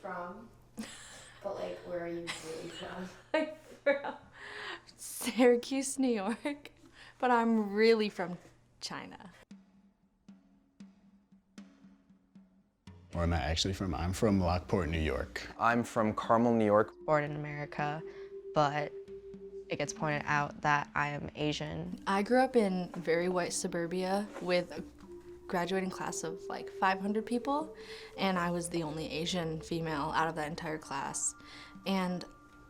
from? But like, where are you really from? Like, from Syracuse, New York, but I'm really from China. Where am I actually from? I'm from Lockport, New York. I'm from Carmel, New York. Born in America, but it gets pointed out that I am Asian. I grew up in very white suburbia with a graduating class of like 500 people, and I was the only Asian female out of that entire class. And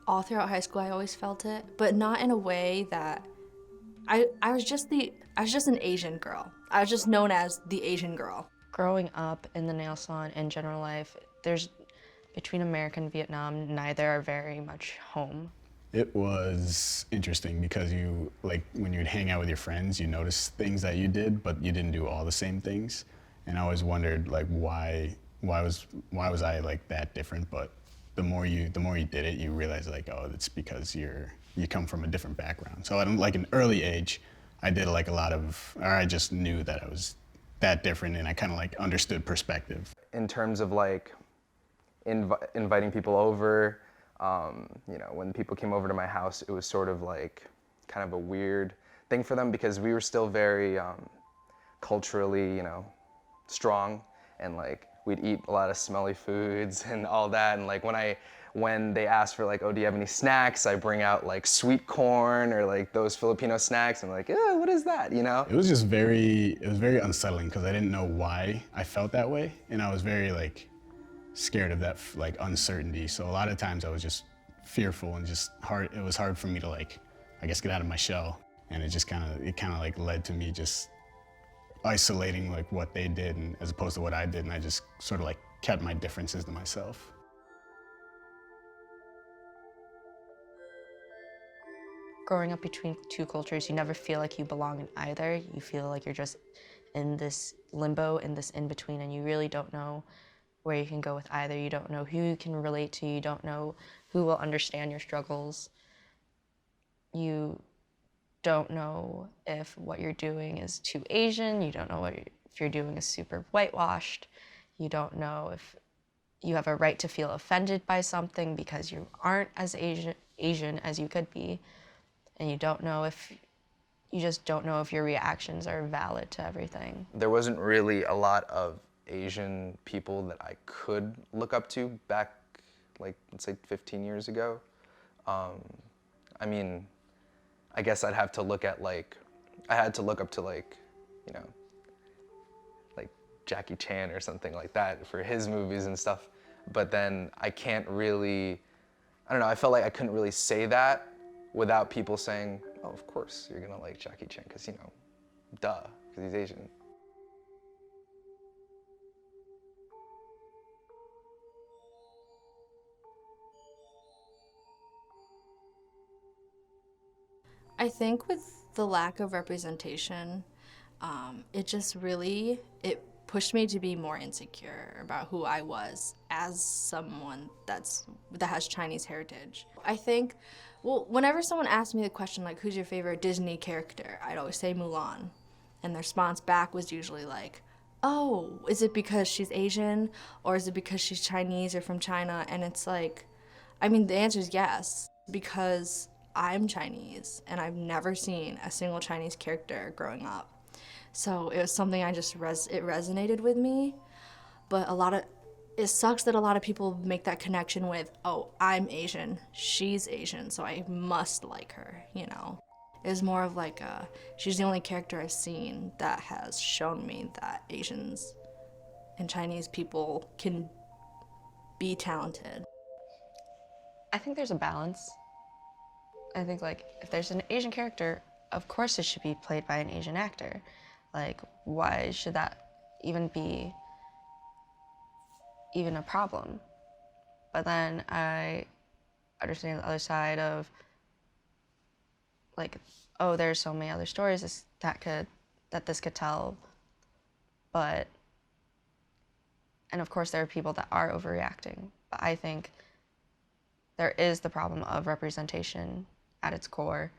all throughout high school, I always felt it, but not in a way that I was just an Asian girl. I was just known as the Asian girl. Growing up in the nail salon and general life, there's between America and Vietnam, neither are very much home. It was interesting because you, like, when you'd hang out with your friends, you notice things that you did, but you didn't do all the same things. And I always wondered, like, why was I like that different? But the more you did it, you realize, like, oh, it's because you come from a different background. So at like an early age, I did like or I just knew that I was that different, and I kind of like understood perspective. In terms of like inviting people over, you know, when people came over to my house, it was sort of like kind of a weird thing for them because we were still very culturally, you know, strong, and like we'd eat a lot of smelly foods and all that. And like when they asked for like, oh, do you have any snacks? I bring out like sweet corn or like those Filipino snacks. I'm like, what is that? You know? It was very unsettling because I didn't know why I felt that way, and I was very like scared of that like uncertainty. So a lot of times I was just fearful and just hard. It was hard for me to like, I guess, get out of my shell, and it kind of like led to me just isolating like what they did and as opposed to what I did, and I just sort of like kept my differences to myself. Growing up between two cultures, you never feel like you belong in either. You feel like you're just in this limbo, in this in-between, and you really don't know where you can go with either. You don't know who you can relate to. You don't know who will understand your struggles. You don't know if what you're doing is too Asian. You don't know if you're doing is super whitewashed. You don't know if you have a right to feel offended by something because you aren't as Asian as you could be. And you just don't know if your reactions are valid to everything. There wasn't really a lot of Asian people that I could look up to back, like, let's say 15 years ago. I mean, I guess I had to look up to like, you know, like Jackie Chan or something like that for his movies and stuff. But then I don't know, I felt like I couldn't really say that without people saying, oh, of course you're gonna like Jackie Chan, because, you know, duh, because he's Asian. I think with the lack of representation, it pushed me to be more insecure about who I was as someone that has Chinese heritage. I think, well, whenever someone asked me the question like, who's your favorite Disney character, I'd always say Mulan, and the response back was usually like, oh, is it because she's Asian, or is it because she's Chinese or from China? And it's like, I mean, the answer is yes, because I'm Chinese and I've never seen a single Chinese character growing up. So it was something it resonated with me, but it sucks that a lot of people make that connection with, oh, I'm Asian, she's Asian, so I must like her, you know? It was more of like, she's the only character I've seen that has shown me that Asians and Chinese people can be talented. I think there's a balance. I think, like, if there's an Asian character, of course it should be played by an Asian actor. Like, why should that even be a problem? But then I understand the other side of, like, oh, there's so many other stories that this could tell, but, and of course there are people that are overreacting, but I think there is the problem of representation at its core.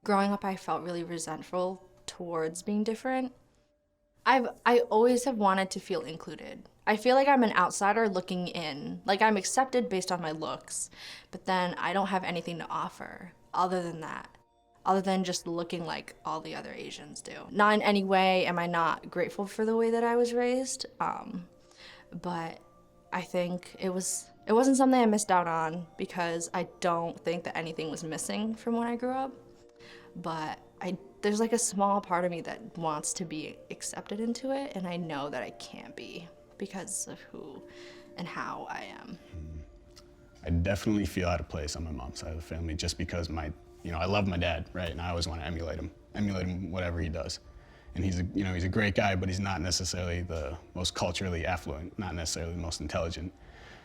Growing up, I felt really resentful towards being different. I always have wanted to feel included. I feel like I'm an outsider looking in. Like I'm accepted based on my looks, but then I don't have anything to offer other than that. Other than just looking like all the other Asians do. Not in any way am I not grateful for the way that I was raised, but I think it wasn't something I missed out on because I don't think that anything was missing from when I grew up. But there's like a small part of me that wants to be accepted into it, and I know that I can't be because of who and how I am. I definitely feel out of place on my mom's side of the family just because I love my dad, right? And I always want to emulate him whatever he does. And he's a great guy, but he's not necessarily the most culturally affluent, not necessarily the most intelligent.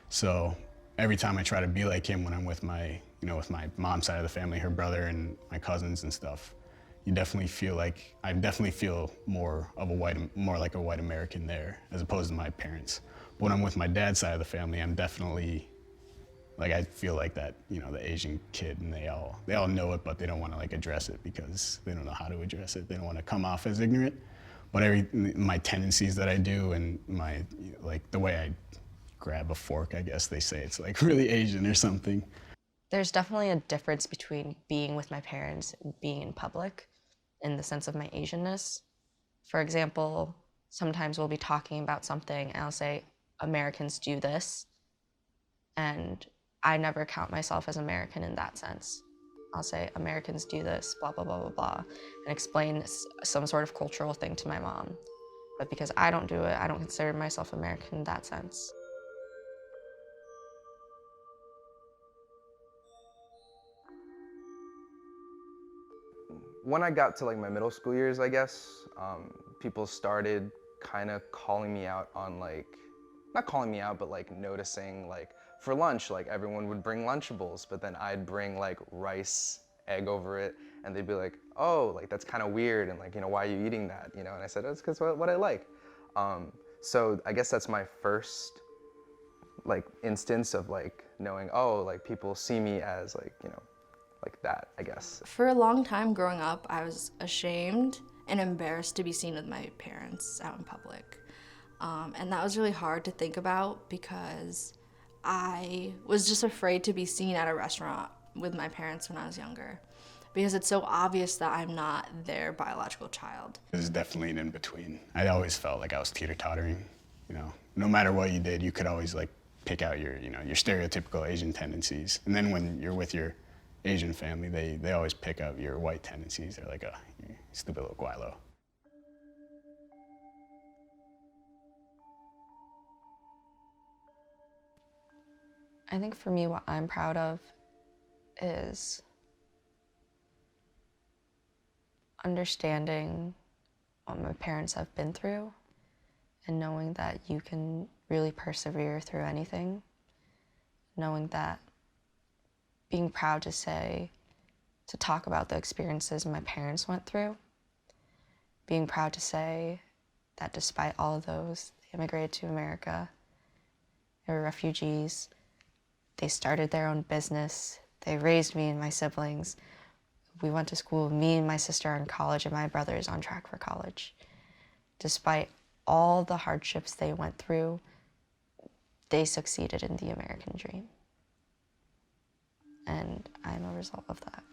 So every time I try to be like him when I'm with my mom's side of the family, her brother and my cousins and stuff, I definitely feel more like a white American there as opposed to my parents. But when I'm with my dad's side of the family, I'm definitely I feel like that, the Asian kid, and they all know it, but they don't want to address it because they don't know how to address it. They don't want to come off as ignorant. But my tendencies that I do and my the way I grab a fork, I guess they say it's really Asian or something. There's definitely a difference between being with my parents and being in public in the sense of my Asianness. For example, sometimes we'll be talking about something and I'll say, Americans do this, and I never count myself as American in that sense. I'll say, Americans do this, blah, blah, blah, blah, blah, and explain some sort of cultural thing to my mom. But because I don't do it, I don't consider myself American in that sense. When I got to my middle school years, I guess, people started kind of calling me out on not calling me out, but noticing for lunch, everyone would bring Lunchables, but then I'd bring rice, egg over it, and they'd be like, oh, that's kind of weird, and why are you eating that, And I said, it's because what I like. So I guess that's my first instance of knowing, oh, people see me as that, I guess. For a long time growing up, I was ashamed and embarrassed to be seen with my parents out in public. And that was really hard to think about because I was just afraid to be seen at a restaurant with my parents when I was younger because it's so obvious that I'm not their biological child. There's definitely an in-between. I always felt like I was teeter-tottering, No matter what you did, you could always pick out your stereotypical Asian tendencies. And then when you're with your Asian family, they always pick up your white tendencies. They're like, oh, you stupid little guaylo. I think for me, what I'm proud of is understanding what my parents have been through and knowing that you can really persevere through anything. Knowing that being proud to talk about the experiences my parents went through. Being proud to say that despite all of those, they immigrated to America. They were refugees. They started their own business. They raised me and my siblings. We went to school. Me and my sister are in college, and my brother is on track for college. Despite all the hardships they went through, they succeeded in the American dream. And I'm a result of that.